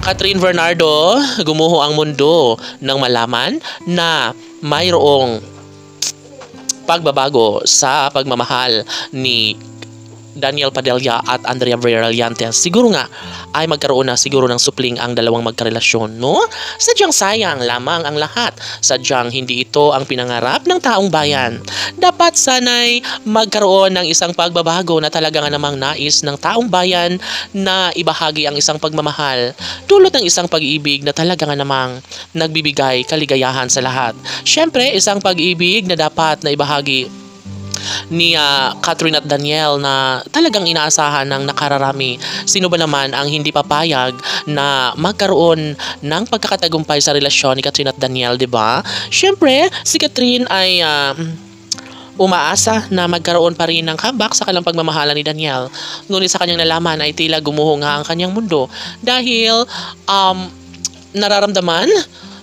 Catherine Bernardo, gumuho ang mundo nang malaman na mayroong pagbabago sa pagmamahal ni Daniel Padilla at Andrea Brillantes. Siguro nga ay magkaroon na siguro ng supling ang dalawang magkarelasyon, no? Sadyang sayang lamang ang lahat. Sadyang hindi ito ang pinangarap ng taong bayan. Dapat sana'y magkaroon ng isang pagbabago na talaga nga namang nais ng taong bayan na ibahagi ang isang pagmamahal dulot ng isang pag-ibig na talaga nga namang nagbibigay kaligayahan sa lahat. Siyempre, isang pag-ibig na dapat na ibahagi ni Catherine at Daniel na talagang inaasahan ng nakararami. Sino ba naman ang hindi papayag na magkaroon ng pagkakatagumpay sa relasyon ni Catherine at Daniel, di ba? Siyempre, si Catherine ay umaasa na magkaroon pa rin ng comeback sa kanilang pagmamahalan ni Daniel. Ngunit sa kanyang nalaman ay tila gumuho nga ang kanyang mundo dahil nararamdaman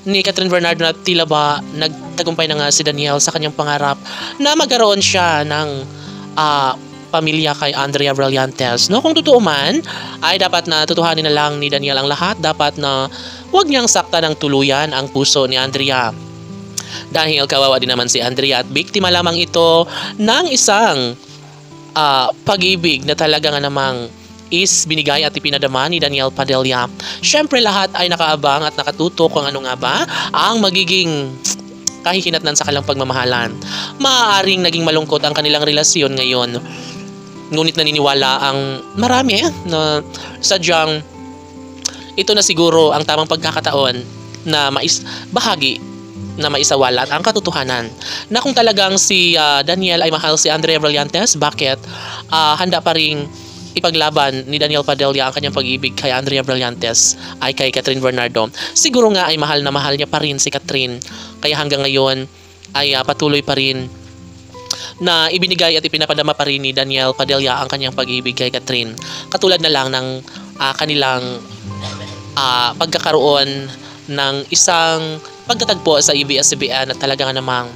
ni Catherine Bernardo na tila ba nagtagumpay na nga si Daniel sa kanyang pangarap na magkaroon siya ng pamilya kay Andrea Brillantes. No, kung totoo man, ay dapat na tutuhanin na lang ni Daniel ang lahat. Dapat na huwag niyang sakta ng tuluyan ang puso ni Andrea. Dahil kawawa din naman si Andrea at biktima lamang ito ng isang pag-ibig na talaga nga namang is binigay at ipinadama ni Daniel Padilla. Siyempre lahat ay nakaabang at nakatutok kung ano nga ba ang magiging kahihinatnan sa kanilang pagmamahalan. Maaaring naging malungkot ang kanilang relasyon ngayon. Ngunit naniniwala ang marami na sadyang ito na siguro ang tamang pagkakataon na bahagi na maisawalat ang katotohanan na kung talagang si Daniel ay mahal si Andrea Brillantes, bakit handa pa rin ipaglaban ni Daniel Padilla ang kanyang pag-ibig kay Andrea Brillantes ay kay Catherine Bernardo. Siguro nga ay mahal na mahal niya pa rin si Catherine. Kaya hanggang ngayon ay patuloy pa rin na ibinigay at ipinapadama pa rin ni Daniel Padilla ang kanyang pag-ibig kay Catherine. Katulad na lang ng kanilang pagkakaroon ng isang pagtatagpo sa ABS-CBN at talaga nga namang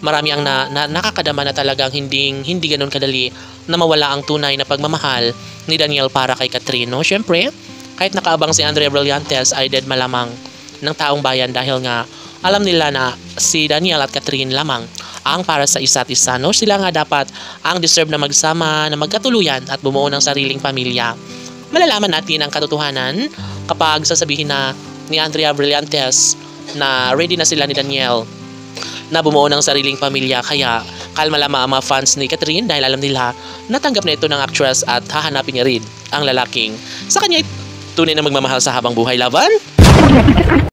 marami ang nakakadama na talagang hindi ganun kadali na mawala ang tunay na pagmamahal ni Daniel para kay Catherine. No? Siyempre, kahit nakaabang si Andrea Brillantes ay dead malamang ng taong bayan dahil nga alam nila na si Daniel at Catherine lamang ang para sa isa't isa. No? Sila nga dapat ang deserve na magsama, na magkatuluyan at bumuo ng sariling pamilya. Malalaman natin ang katotohanan kapag sasabihin na ni Andrea Brillantes na ready na sila ni Daniel na bumuo ng sariling pamilya. Kaya kalma lamang ang mga fans ni Catherine dahil alam nila natanggap na ito ng actress at hahanapin niya rin ang lalaking sa kanya tunay na magmamahal sa habang buhay. Laban!